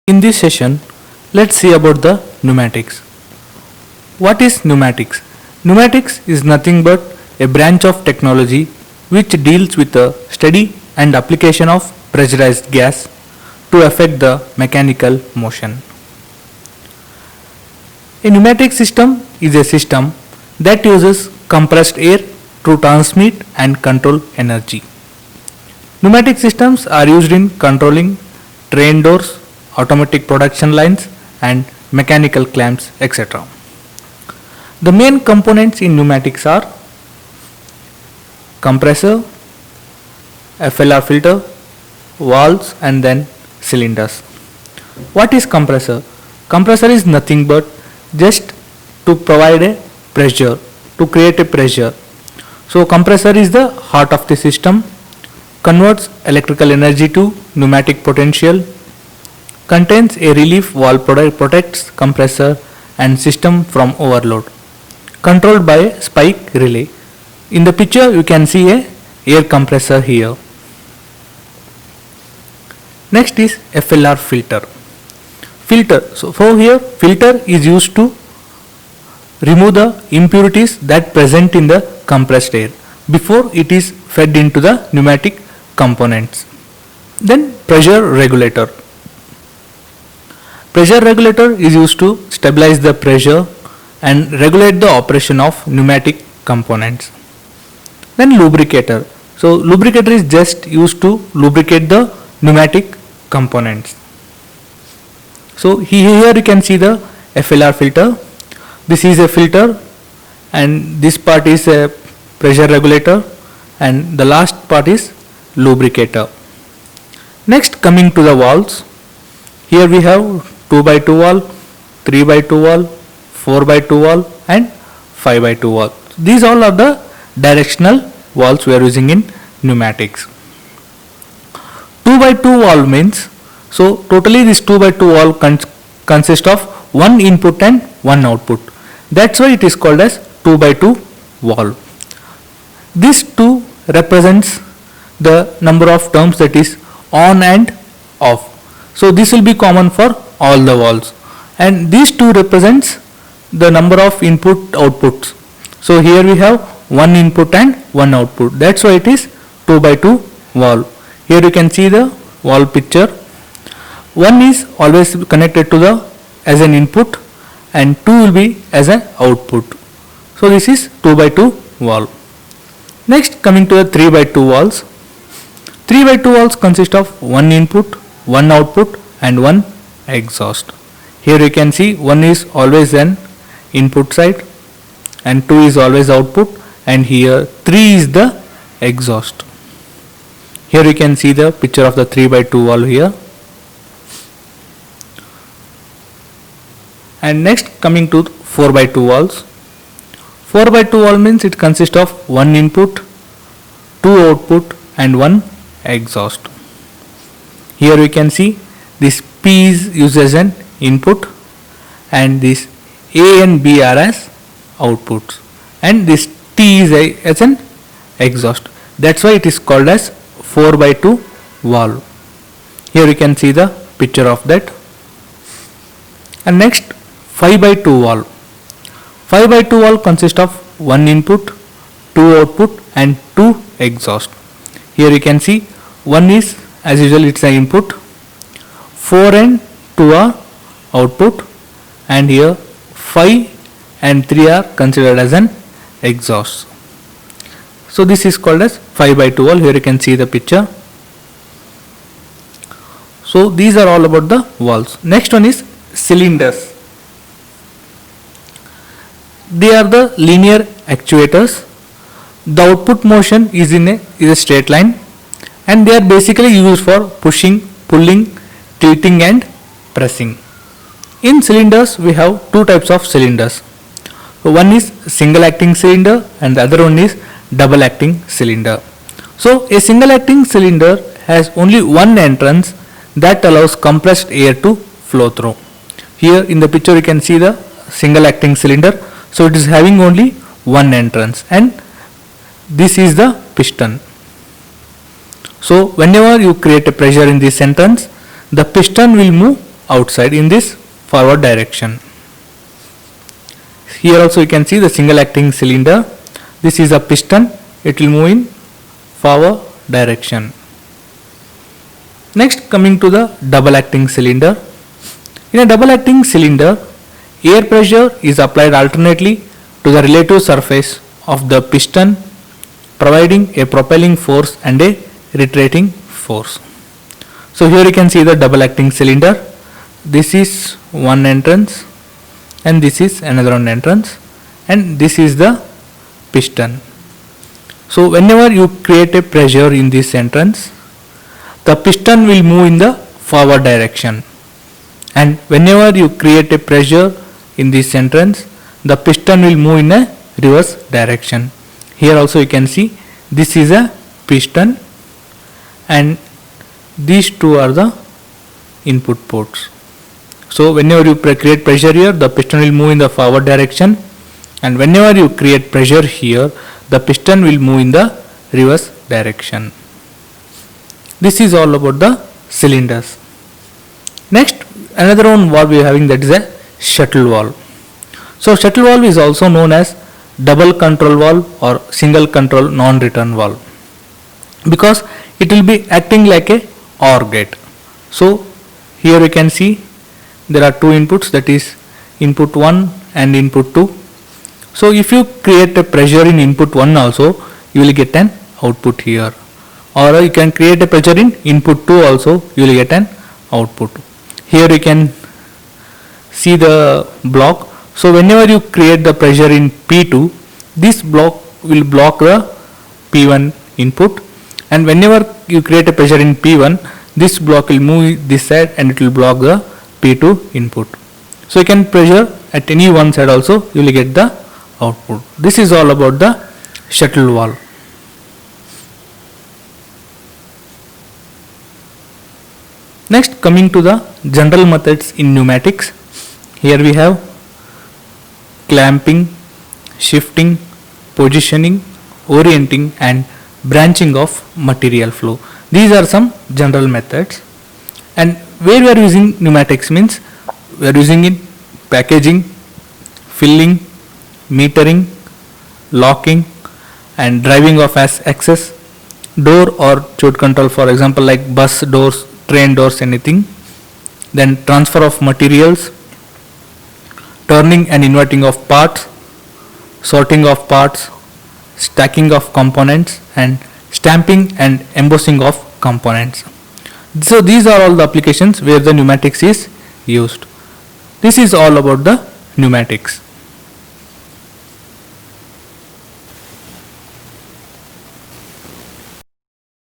In this session, let's see about the pneumatics. What is pneumatics? Pneumatics is nothing but a branch of technology which deals with the study and application of pressurized gas to affect the mechanical motion. A pneumatic system is a system that uses compressed air to transmit and control energy. Pneumatic systems are used in controlling train doors, automatic production lines and mechanical clamps, etc. The main components in pneumatics are compressor, FLR filter, valves and then cylinders. What is compressor? Compressor is nothing but just to provide a pressure, to create a pressure. So compressor is the heart of the system, converts electrical energy to pneumatic potential, contains a relief valve, protects compressor and system from overload, controlled by a spike relay. In the picture you can see a air compressor here. Next is FLR filter. So for here filter is used to remove the impurities that present in the compressed air before it is fed into the pneumatic components. Then pressure regulator. Pressure regulator is used to stabilize the pressure and regulate the operation of pneumatic components. Then lubricator. So lubricator is just used to lubricate the pneumatic components. So here you can see the FLR filter. This is a filter and this part is a pressure regulator and the last part is lubricator. Next, coming to the valves. Here we have 2x2 valve, 3x2 valve, 4x2 valve and 5x2 valve. These all are the directional valves we are using in pneumatics. 2x2 valve means, so totally this 2x2 valve consists of one input and one output. That's why it is called as 2x2 valve. This 2 represents the number of terms, that is on and off. So this will be common for all the valves, and these 2 represents the number of input outputs. So here we have one input and one output. That's why it is 2x2 valve. Here you can see the valve picture. One is always connected to the as an input and 2 will be as an output. So this is 2x2 valve. Next, coming to the 3x2 valves. 3x2 valves consist of one input, one output and one exhaust. Here you can see one is always an input side and 2 is always output, and here 3 is the exhaust. Here you can see the picture of the 3x2 valve here. And next, coming to 4x2 valves. 4x2 valve means it consists of one input, two output and one exhaust. Here we can see this P is used as an input and this A and B are as outputs, and this T is as an exhaust. That's why it is called as 4x2 valve. Here you can see the picture of that. And next, 5x2 valve. 5x2 valve consists of one input, two output and two exhaust. Here you can see one is as usual it's an input, 4 and 2 are output, and here 5 and 3 are considered as an exhaust. So this is called as 5x2 valve. Here you can see the picture. So these are all about the valves. Next one is cylinders. They are the linear actuators. The output motion is in a straight line, and they are basically used for pushing, pulling, tilting and pressing. In cylinders we have two types of cylinders. So one is single acting cylinder and the other one is double acting cylinder. So a single acting cylinder has only one entrance that allows compressed air to flow through. Here in the picture you can see the single acting cylinder. So it is having only one entrance, and this is the piston. So whenever you create a pressure in this entrance, the piston will move outside in this forward direction. Here also you can see the single acting cylinder. This is a piston, it will move in forward direction. Next, coming to the double acting cylinder. In a double acting cylinder, air pressure is applied alternately to the relative surface of the piston, providing a propelling force and a retreating force. So here you can see the double acting cylinder. This is one entrance and this is another one entrance, and this is the piston. So whenever you create a pressure in this entrance, the piston will move in the forward direction, and whenever you create a pressure in this entrance, the piston will move in a reverse direction. Here also you can see this is a piston and these two are the input ports. So whenever you create pressure here, the piston will move in the forward direction, and whenever you create pressure here, the piston will move in the reverse direction. This is all about the cylinders. Next, another one valve we are having, that is a shuttle valve. So shuttle valve is also known as double control valve or single control non-return valve, because it will be acting like a OR gate. So here you can see there are two inputs, that is input 1 and input 2. So if you create a pressure in input 1 also, you will get an output here, or you can create a pressure in input 2 also, you will get an output. Here you can see the block. So whenever you create the pressure in P2, this block will block the P1 input, and whenever you create a pressure in P1, this block will move this side and it will block the P2 input. So you can pressure at any one side also, you will get the output. This is all about the shuttle valve. Next, coming to the general methods in pneumatics. Here we have clamping, shifting, positioning, orienting and branching of material flow. These are some general methods. And where we are using pneumatics means we are using in packaging, filling, metering, locking and driving of access, door or chute control, for example like bus doors, train doors, anything. Then transfer of materials, turning and inverting of parts, sorting of parts, stacking of components and stamping and embossing of components. So these are all the applications where the pneumatics is used. This is all about the pneumatics.